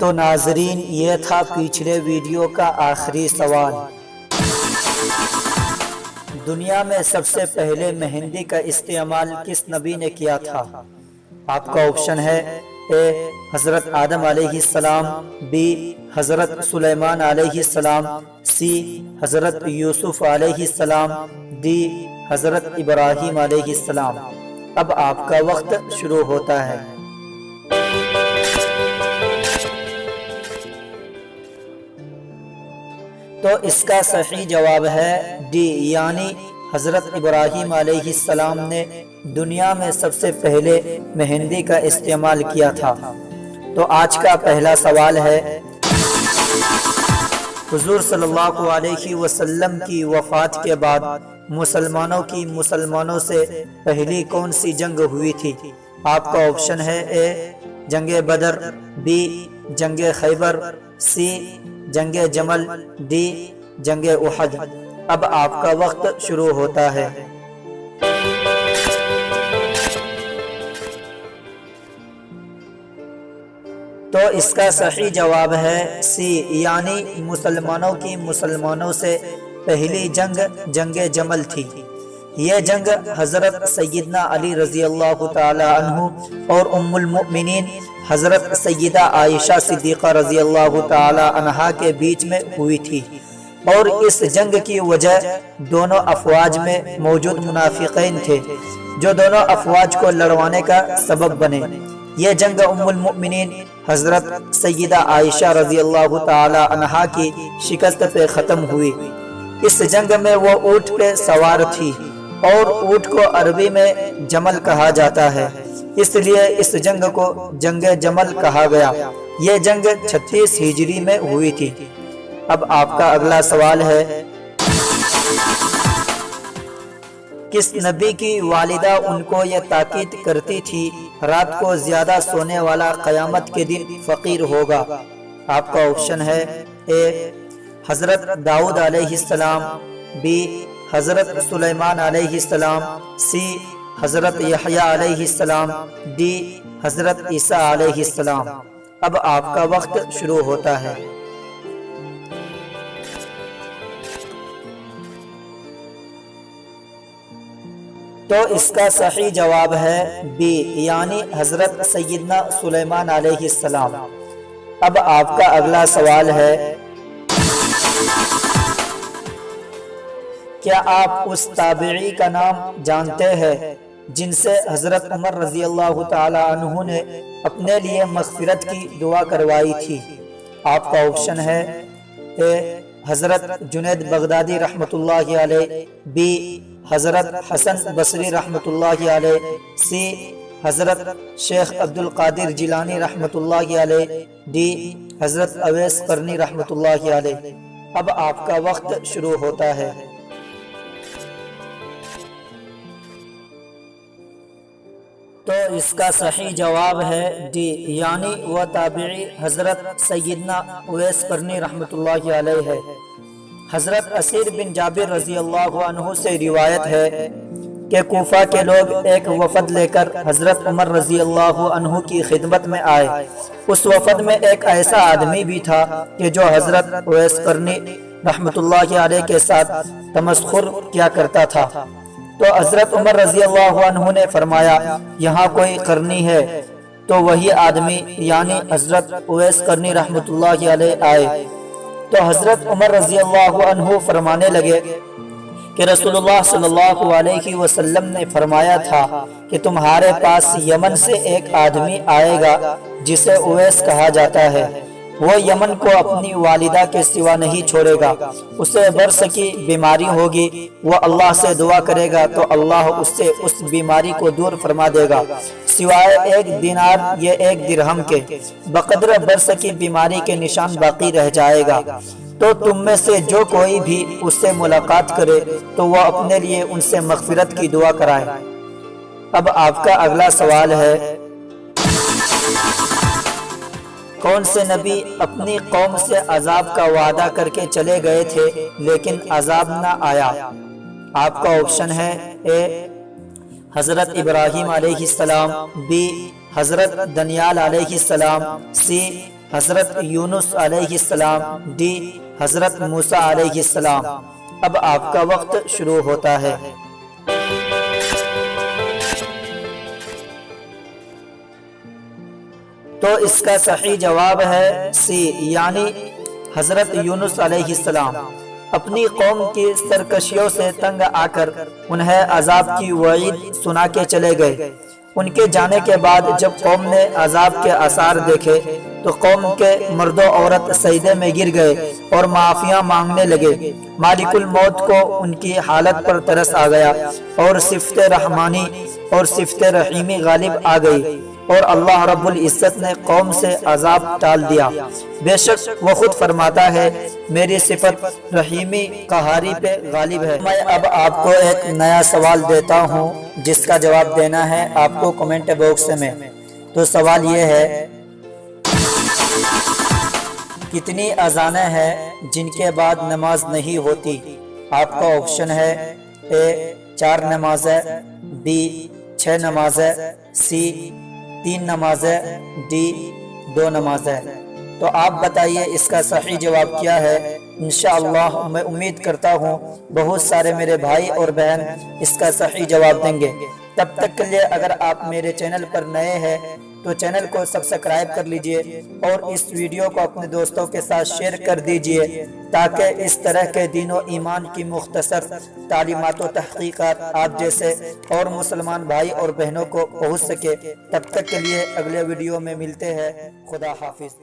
تو ناظرین یہ تھا پچھلے ویڈیو کا آخری سوال۔ دنیا میں سب سے پہلے مہندی کا استعمال کس نبی نے کیا تھا؟ آپ کا آپشن ہے اے حضرت آدم علیہ السلام، بی حضرت سلیمان علیہ السلام، سی حضرت یوسف علیہ السلام، ڈی حضرت ابراہیم علیہ السلام۔ اب آپ کا وقت شروع ہوتا ہے۔ تو اس کا صحیح جواب ہے ڈی، یعنی حضرت ابراہیم علیہ السلام نے دنیا میں سب سے پہلے مہندی کا استعمال کیا تھا۔ تو آج کا پہلا سوال ہے، حضور صلی اللہ علیہ وسلم کی وفات کے بعد مسلمانوں سے پہلی کون سی جنگ ہوئی تھی؟ آپ کا آپشن ہے اے جنگ بدر، بی جنگ خیبر، سی جنگ جمل، ڈی جنگ احد۔ اب آپ کا وقت شروع ہوتا ہے۔ تو اس کا صحیح جواب ہے سی، یعنی مسلمانوں سے پہلی جنگ جمل تھی۔ یہ جنگ حضرت سیدنا علی رضی اللہ تعالی عنہ اور ام المؤمنین حضرت سیدہ عائشہ صدیقہ رضی اللہ تعالی عنہا کے بیچ میں ہوئی تھی، اور اس جنگ کی وجہ دونوں افواج میں موجود منافقین تھے جو دونوں افواج کو لڑوانے کا سبب بنے۔ یہ جنگ ام المؤمنین حضرت سیدہ عائشہ رضی اللہ تعالی عنہا کی شکست پہ ختم ہوئی۔ اس جنگ میں وہ اونٹ پہ سوار تھی، اور اونٹ کو عربی میں جمل کہا جاتا ہے، اس لیے اس جنگ کو جنگ جمل کہا گیا۔ یہ جنگ 36 ہجری میں ہوئی تھی۔ اب آپ کا اگلا سوال ہے، کس نبی کی والدہ ان کو یہ تاکید کرتی تھی رات کو زیادہ سونے والا قیامت کے دن فقیر ہوگا؟ آپ کا آپشن ہے اے حضرت داؤد علیہ السلام، بی حضرت سلیمان علیہ السلام، سی حضرت یحییٰ علیہ السلام، ڈی حضرت عیسیٰ علیہ السلام۔ اب آپ کا وقت شروع ہوتا ہے۔ تو اس کا صحیح جواب ہے بی، یعنی حضرت سیدنا سلیمان علیہ السلام۔ اب آپ کا اگلا سوال ہے، کیا آپ اس تابعی کا نام جانتے ہیں جن سے حضرت عمر رضی اللہ تعالی عنہ نے اپنے لیے مغفرت کی دعا کروائی تھی؟ آپ کا آپشن ہے اے حضرت جنید بغدادی رحمۃ اللہ علیہ، بی حضرت حسن بصری رحمۃ اللہ علیہ، سی حضرت شیخ عبد القادر جیلانی رحمۃ اللہ علیہ، ڈی حضرت اویس قرنی رحمۃ اللہ علیہ۔ اب آپ کا وقت شروع ہوتا ہے۔ تو اس کا صحیح جواب ہے ڈی، یعنی وہ تابعی حضرت سیدنا اویس قرنی رحمۃ اللہ علیہ ہے۔ حضرت اسیر بن جابر رضی اللہ عنہ سے روایت ہے کہ کوفہ کے لوگ ایک وفد لے کر حضرت عمر رضی اللہ عنہ کی خدمت میں آئے۔ اس وفد میں ایک ایسا آدمی بھی تھا کہ جو حضرت اویس قرنی رحمۃ اللہ علیہ کے ساتھ تمسخر کیا کرتا تھا۔ تو حضرت عمر رضی اللہ عنہ نے فرمایا، یہاں کوئی قرنی ہے؟ تو وہی آدمی یعنی حضرت اویس قرنی رحمۃ اللہ علیہ آئے۔ تو حضرت عمر رضی اللہ عنہ فرمانے لگے کہ رسول اللہ صلی اللہ علیہ وسلم نے فرمایا تھا کہ تمہارے پاس یمن سے ایک آدمی آئے گا جسے اویس کہا جاتا ہے۔ وہ یمن کو اپنی والدہ کے سوا نہیں چھوڑے گا، اسے برص کی بیماری ہوگی، وہ اللہ سے دعا کرے گا تو اللہ اس سے اس بیماری کو دور فرما دے گا، سوائے 1 دینار یہ 1 درہم کے، بقدر برص کی بیماری کے نشان باقی رہ جائے گا۔ تو تم میں سے جو کوئی بھی اس سے ملاقات کرے تو وہ اپنے لیے ان سے مغفرت کی دعا کرائے۔ اب آپ کا اگلا سوال ہے، کون سے نبی اپنی قوم سے عذاب کا وعدہ کر کے چلے گئے تھے لیکن عذاب نہ آیا؟ آپ کا آپشن ہے اے حضرت ابراہیم علیہ السلام، بی حضرت دانیال علیہ السلام، سی حضرت یونس علیہ السلام، ڈی حضرت موسیٰ علیہ السلام۔ اب آپ کا وقت شروع ہوتا ہے۔ تو اس کا صحیح جواب ہے سی، یعنی حضرت یونس علیہ السلام اپنی قوم کی سرکشیوں سے تنگ آ کر انہیں عذاب کی وعید سنا کے چلے گئے۔ ان کے جانے کے بعد جب قوم نے عذاب کے آثار دیکھے تو قوم کے مرد و عورت سجدے میں گر گئے اور معافیاں مانگنے لگے۔ مالک الموت کو ان کی حالت پر ترس آ گیا اور صفت رحمانی اور صفت رحیمی غالب آ گئی، اور اللہ رب العزت نے قوم سے عذاب ٹال دیا۔ بے شک وہ خود فرماتا ہے میری صفت رحیمی قہاری پہ غالب ہے۔ میں اب آپ کو ایک نیا سوال دیتا ہوں جس کا جواب دینا ہے آپ کو کمنٹ باکس میں۔ تو سوال یہ ہے، کتنی اذانیں ہیں جن کے بعد نماز نہیں ہوتی؟ آپ کا آپشن ہے اے 4 نمازیں، بی 6 نمازیں، سی 3 نمازیں، ڈی 2 نمازیں۔ تو آپ بتائیے اس کا صحیح جواب کیا ہے؟ انشاءاللہ میں امید کرتا ہوں بہت سارے میرے بھائی اور بہن اس کا صحیح جواب دیں گے۔ تب تک کے لیے اگر آپ میرے چینل پر نئے ہیں تو چینل کو سبسکرائب کر لیجئے اور اس ویڈیو کو اپنے دوستوں کے ساتھ شیئر کر دیجئے تاکہ اس طرح کے دین و ایمان کی مختصر تعلیمات و تحقیقات آپ جیسے اور مسلمان بھائی اور بہنوں کو پہنچ سکے۔ تب تک کے لیے اگلے ویڈیو میں ملتے ہیں۔ خدا حافظ۔